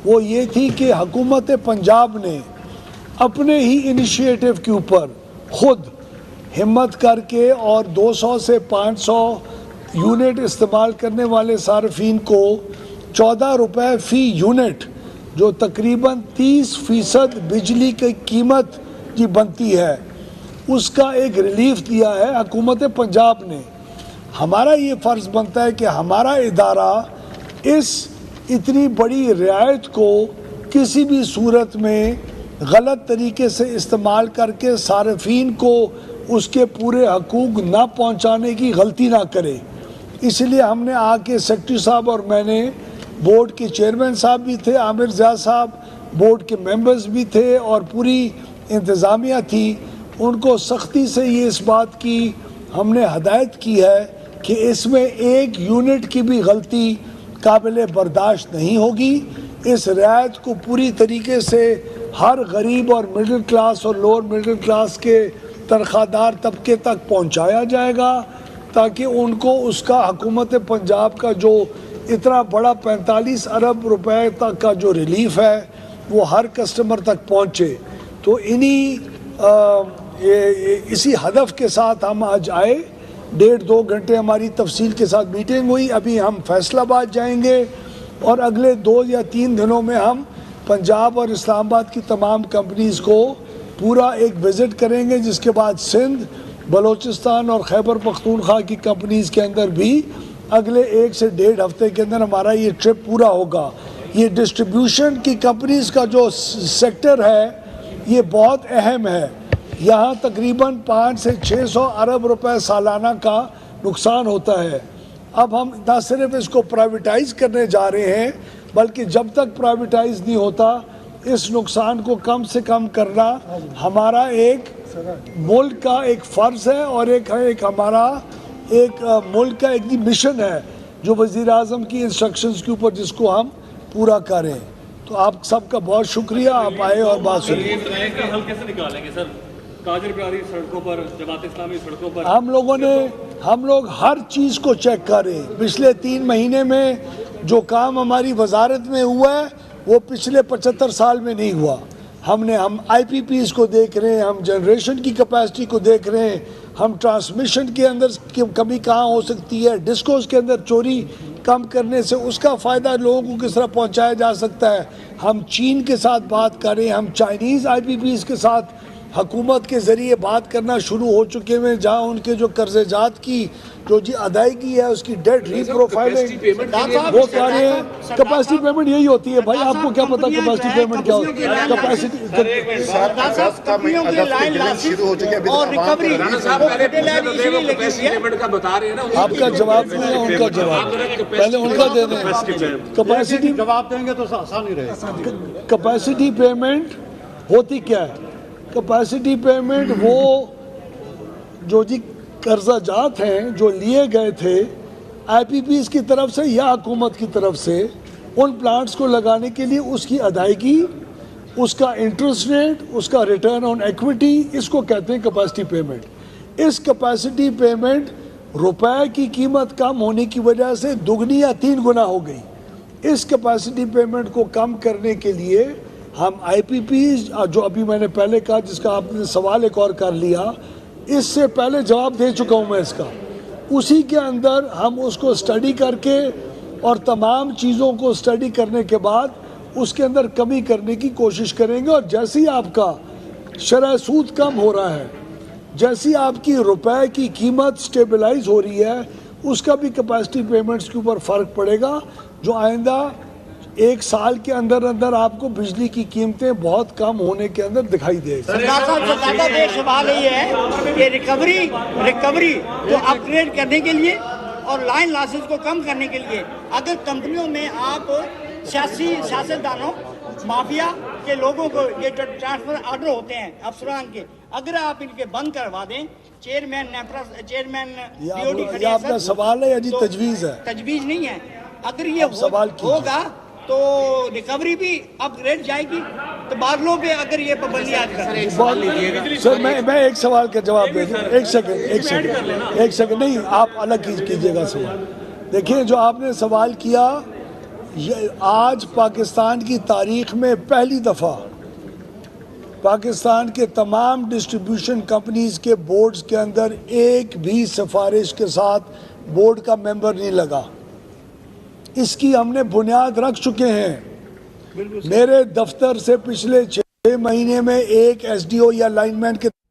وہ یہ تھی کہ حکومت پنجاب نے اپنے ہی انیشیٹو کے اوپر خود ہمت کر کے اور 200 سے 500 یونٹ استعمال کرنے والے صارفین کو 14 روپے فی یونٹ جو تقریباً 30% بجلی کی قیمت کی بنتی ہے اس کا ایک ریلیف دیا ہے حکومت پنجاب نے۔ ہمارا یہ فرض بنتا ہے کہ ہمارا ادارہ اس اتنی بڑی رعایت کو کسی بھی صورت میں غلط طریقے سے استعمال کر کے صارفین کو اس کے پورے حقوق نہ پہنچانے کی غلطی نہ کرے۔ اس لیے ہم نے آ کے سیکرٹری صاحب اور میں نے، بورڈ کے چیئرمین صاحب بھی تھے عامر ضیاء صاحب، بورڈ کے ممبرز بھی تھے اور پوری انتظامیہ تھی، ان کو سختی سے یہ اس بات کی ہم نے ہدایت کی ہے کہ اس میں ایک یونٹ کی بھی غلطی قابل برداشت نہیں ہوگی۔ اس رعایت کو پوری طریقے سے ہر غریب اور مڈل کلاس اور لوور مڈل کلاس کے تنخواہ دار طبقے تک پہنچایا جائے گا تاکہ ان کو اس کا حکومت پنجاب کا جو اتنا بڑا 45 ارب روپے تک کا جو ریلیف ہے وہ ہر کسٹمر تک پہنچے۔ تو اسی ہدف کے ساتھ ہم آج آئے، 1.5-2 گھنٹے ہماری تفصیل کے ساتھ میٹنگ ہوئی۔ ابھی ہم فیصل آباد جائیں گے اور اگلے 2 یا 3 دنوں میں ہم پنجاب اور اسلام آباد کی تمام کمپنیز کو پورا ایک وزٹ کریں گے، جس کے بعد سندھ، بلوچستان اور خیبر پختونخوا کی کمپنیز کے اندر بھی اگلے 1 سے 1.5 ہفتے کے اندر ہمارا یہ ٹرپ پورا ہوگا۔ یہ ڈسٹریبیوشن کی کمپنیز کا جو سیکٹر ہے یہ بہت اہم ہے، یہاں تقریباً 500 سے 600 ارب روپے سالانہ کا نقصان ہوتا ہے۔ اب ہم نہ صرف اس کو پرائیویٹائز کرنے جا رہے ہیں بلکہ جب تک پرائیویٹائز نہیں ہوتا اس نقصان کو کم سے کم کرنا ہمارا ایک ملک کا ایک فرض ہے اور ایک ہمارا ایک ملک کا ایک مشن ہے جو وزیر اعظم کی انسٹرکشنز کے اوپر جس کو ہم پورا کریں۔ تو آپ سب کا بہت شکریہ، آپ آئے اور بات سنیں۔ حل کیسے نکالیں گے سر؟ تاجر پیاری سڑکوں پر، جماعت اسلامی سڑکوں پر ہم لوگ ہر چیز کو چیک کریں۔ پچھلے 3 مہینے میں جو کام ہماری وزارت میں ہوا ہے وہ پچھلے 75 سال میں نہیں ہوا۔ ہم آئی پی پیز کو دیکھ رہے ہیں، ہم جنریشن کی کیپیسٹی کو دیکھ رہے ہیں، ہم ٹرانسمیشن کے اندر کمی کہاں ہو سکتی ہے، ڈسکوز کے اندر چوری کم کرنے سے اس کا فائدہ لوگوں کو کس طرح پہنچایا جا سکتا ہے۔ ہم چین کے ساتھ بات کریں، ہم چائنیز آئی پی پیز کے ساتھ حکومت کے ذریعے بات کرنا شروع ہو چکے ہیں، جہاں ان کے جو قرض جات کی جو ادائیگی ہے اس کی ڈیٹ ری پروفائلنگ وہ کر رہے ہیں۔ کیپیسٹی پیمنٹ یہی ہوتی ہے بھائی، آپ کو کیا پتا کیپیسٹی پیمنٹ کیا ہوتی ہے؟ آپ کا جواب نہیں ہے، ان کا جواب پہلے ان کا دے دیں۔ کیپیسٹی جواب دیں گے تو آسان ہی رہے گا۔ کیپیسٹی پیمنٹ ہوتی کیا ہے؟ کیپیسٹی پیمنٹ وہ جو قرضہ جات ہیں جو لیے گئے تھے آئی پی پیز کی طرف سے یا حکومت کی طرف سے ان پلانٹس کو لگانے کے لیے اس کی ادائیگی، اس کا انٹرسٹ ریٹ، اس کا ریٹرن آن ایکویٹی، اس کو کہتے ہیں کیپیسٹی پیمنٹ۔ اس کیپیسٹی پیمنٹ روپے کی قیمت کم ہونے کی وجہ سے 2 یا 3 گنا ہو گئی۔ اس کیپیسٹی پیمنٹ کو کم کرنے کے لیے ہم آئی پی پیز جو ابھی میں نے پہلے کہا، جس کا آپ نے سوال ایک اور کر لیا، اس سے پہلے جواب دے چکا ہوں میں اس کا، اسی کے اندر ہم اس کو اسٹڈی کر کے اور تمام چیزوں کو اسٹڈی کرنے کے بعد اس کے اندر کمی کرنے کی کوشش کریں گے۔ اور جیسے ہی آپ کا شرح سود کم ہو رہا ہے، جیسی آپ کی روپے کی قیمت سٹیبلائز ہو رہی ہے، اس کا بھی کیپیسٹی پیمنٹس کے اوپر فرق پڑے گا، جو آئندہ 1 سال کے اندر آپ کو بجلی کی قیمتیں بہت کم ہونے کے اندر دکھائی دے گی۔ سردار صاحب سے زیادہ ایک سوال یہ ہے کہ ریکوری کو اپ گریڈ کرنے کے لیے اور لائن لاسز کو کم کرنے کے لیے اگر کمپنیوں میں آپ سیاستدانوں، مافیا کے لوگوں کو یہ ٹرانسفر آرڈر ہوتے ہیں افسران کے، اگر آپ ان کے بند کروا دیں، چیئرمین یہ آپ کا سوال ہے یا جی تجویز ہے؟ تجویز نہیں ہے، اگر یہ ہوگا تو ریکوری بھی اپ گریڈ جائے گی، تو بادلوں پہ اگر یہ پابندیاں کریں۔ سر میں ایک سوال کا جواب دے دوں، ایک سیکنڈ نہیں، آپ الگ کیجئے گا سوال۔ دیکھیں جو آپ نے سوال کیا آج پاکستان کی تاریخ میں پہلی دفعہ پاکستان کے تمام ڈسٹریبیوشن کمپنیز کے بورڈز کے اندر ایک بھی سفارش کے ساتھ بورڈ کا ممبر نہیں لگا. اس کی ہم نے بنیاد رکھ چکے ہیں. میرے دفتر سے پچھلے 6 مہینے میں ایک ایس ڈی او یا لائن مین کے